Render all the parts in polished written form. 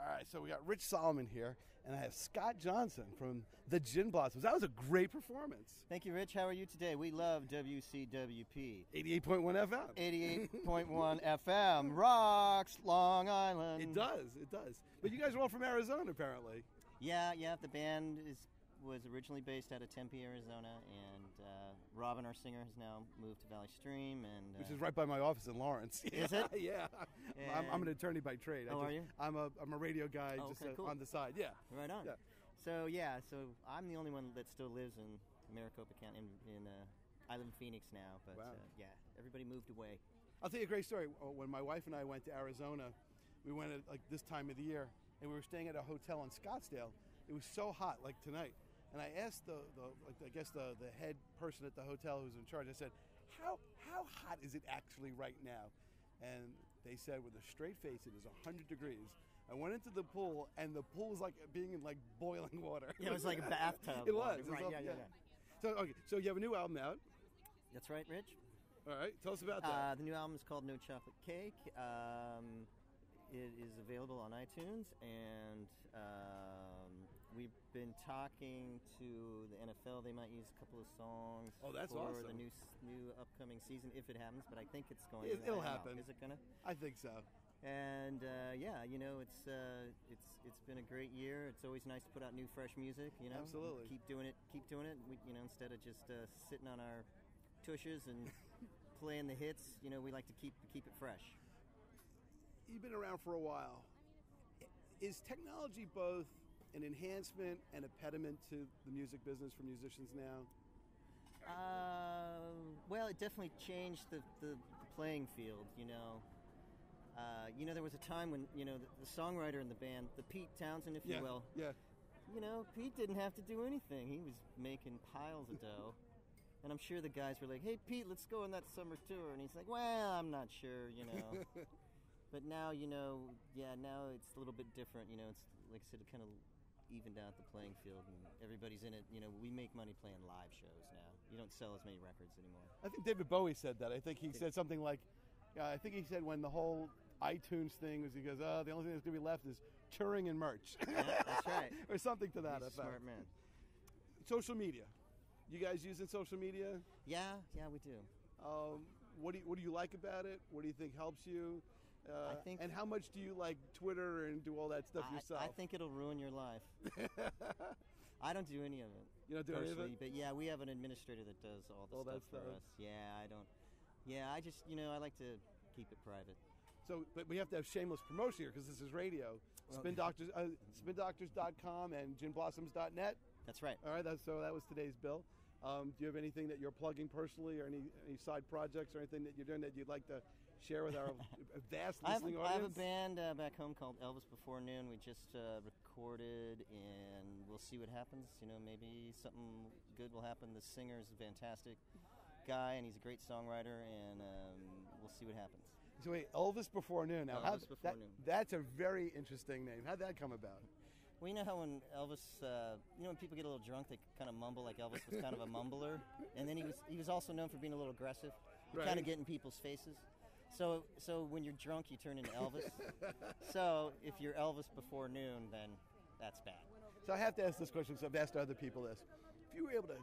All right, so we got Rich Solomon here, and I have Scott Johnson from the Gin Blossoms. That was a great performance. Thank you, Rich. How are you today? We love WCWP. 88.1 FM. 88.1 FM. Rocks, Long Island. It does. But you guys are all from Arizona, apparently. Yeah. The band was originally based out of Tempe, Arizona, and Robin, our singer, has now moved to Valley Stream, and which is right by my office in Lawrence. Is it? Yeah. I'm an attorney by trade. Are you? I'm a radio guy, Cool. on the side. Yeah. Right on. Yeah. So I'm the only one that still lives in Maricopa County. I live in Phoenix now, but wow. Everybody moved away. I'll tell you a great story. When my wife and I went to Arizona, we went at like this time of the year, and we were staying at a hotel in Scottsdale. It was so hot, like tonight. And I asked the head person at the hotel who's in charge, I said, how hot is it actually right now? And they said with a straight face, it is 100 degrees. I went into the pool, and the pool was like being in like boiling water. Yeah, it was like a bathtub. It was. Right, yeah. So you have a new album out. That's right, Rich. All right, tell us about that. The new album is called No Chocolate Cake. It is available on iTunes, and we've been talking to the NFL. They might use a couple of songs for awesome. The new upcoming season, if it happens. But I think it's going. It'll happen. Is it gonna? I think so. And it's been a great year. It's always nice to put out new, fresh music. Absolutely. Keep doing it. We, instead of just sitting on our tushes and playing the hits. We like to keep it fresh. You've been around for a while. Is technology both an enhancement and a pediment to the music business for musicians now? Well, it definitely changed the playing field, there was a time when, the songwriter in the band, the Pete Townsend, if you will. Yeah. Pete didn't have to do anything. He was making piles of dough. And I'm sure the guys were like, hey, Pete, let's go on that summer tour. And he's like, well, I'm not sure, But now, now it's a little bit different. It's, like I said, it kind of evened out the playing field, and everybody's in it. We make money playing live shows now. You don't sell as many records anymore. I think David Bowie said that. I think he said something like, he said when the whole iTunes thing was, he goes, the only thing that's going to be left is touring and merch. Yeah, that's right. Or something to that effect. Smart man. Social media. You guys using social media? Yeah, we do. What do you like about it? What do you think helps you? And how much do you like Twitter and do all that stuff yourself? I think it'll ruin your life. I don't do any of it. You don't do any of it? But yeah, we have an administrator that does all the stuff for us. Yeah, I don't. Yeah, I just, I like to keep it private. So, but we have to have shameless promotion here because this is radio. Spindoctors.com and ginblossoms.net. That's right. All right, so that was today's bill. Do you have anything that you're plugging personally, or any side projects or anything that you're doing that you'd like to share with our vast listening audience? I have a band back home called Elvis Before Noon. We just recorded, and we'll see what happens. Maybe something good will happen. The singer is a fantastic guy, and he's a great songwriter, and we'll see what happens. So wait, Elvis Before Noon. Now, Elvis Before Noon. That's a very interesting name. How'd that come about? Well, you know how when Elvis, when people get a little drunk, they kind of mumble, like Elvis was kind of a mumbler, and then he was also known for being a little aggressive, kind of getting people's faces. So when you're drunk, you turn into Elvis. So if you're Elvis Before Noon, then that's bad. So I have to ask this question, so I've asked other people this. If you were able to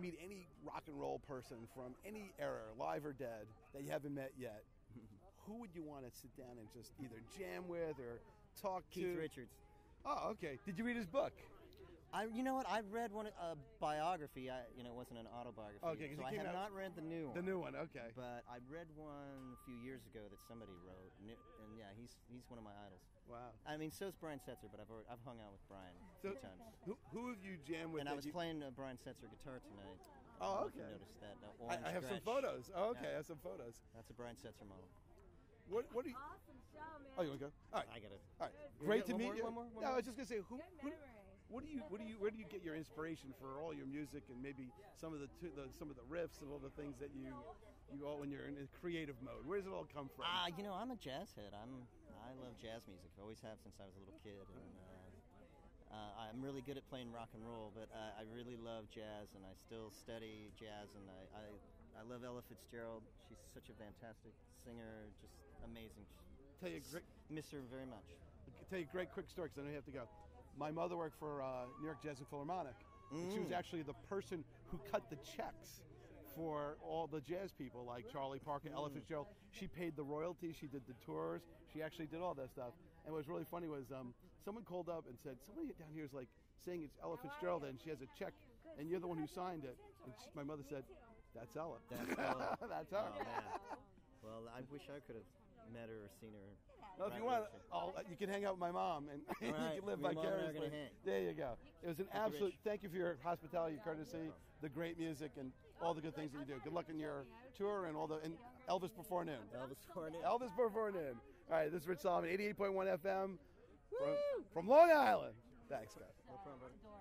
meet any rock and roll person from any era, live or dead, that you haven't met yet, who would you want to sit down and just either jam with or talk to? Keith Richards. Oh, okay. Did you read his book? You know what? I read a biography. It wasn't an autobiography. Okay, so I have not read the new one. The new one, okay. But I read one a few years ago that somebody wrote, and yeah, he's one of my idols. Wow. I mean, so is Brian Setzer, but I've hung out with Brian a few times. Who have you jammed with? And I was playing Brian Setzer guitar tonight. Oh, okay. You noticed that? I have some photos. Oh, okay, I have some photos. That's a Brian Setzer model. What do you? Awesome show, man. Oh, you want to go? All right. I got it. All right. Great to meet you. One more? No, I was just gonna say Where do you get your inspiration for all your music and maybe some of the riffs and all the things that you all when you're in a creative mode? Where does it all come from? I'm a jazz head. I love jazz music. I always have since I was a little kid. And I'm really good at playing rock and roll, but I really love jazz, and I still study jazz, and I love Ella Fitzgerald. She's such a fantastic singer, just amazing. Tell you, miss her very much. tell you a great quick story because I know you have to go. My mother worked for New York Jazz and Philharmonic, and she was actually the person who cut the checks for all the jazz people like Charlie Parker, Ella Fitzgerald. She paid the royalties, she did the tours, she actually did all that stuff. And what was really funny was someone called up and said, somebody down here is like saying it's Ella Fitzgerald and she has a check and you're the one who signed it. And my mother said, that's Ella. That's Ella. That's her. Oh, man. Well, I wish I could have met her or seen her. Well, if you want, you can hang out with my mom and you can live vicariously. There you go. It was an absolute, thank you for your hospitality, your courtesy, the great music, and all the good things that you do. Good luck in your tour and and Elvis before noon. Elvis before noon. All right, this is Rich Solomon, 88.1 FM from Long Island. Thanks, guys. No problem, brother.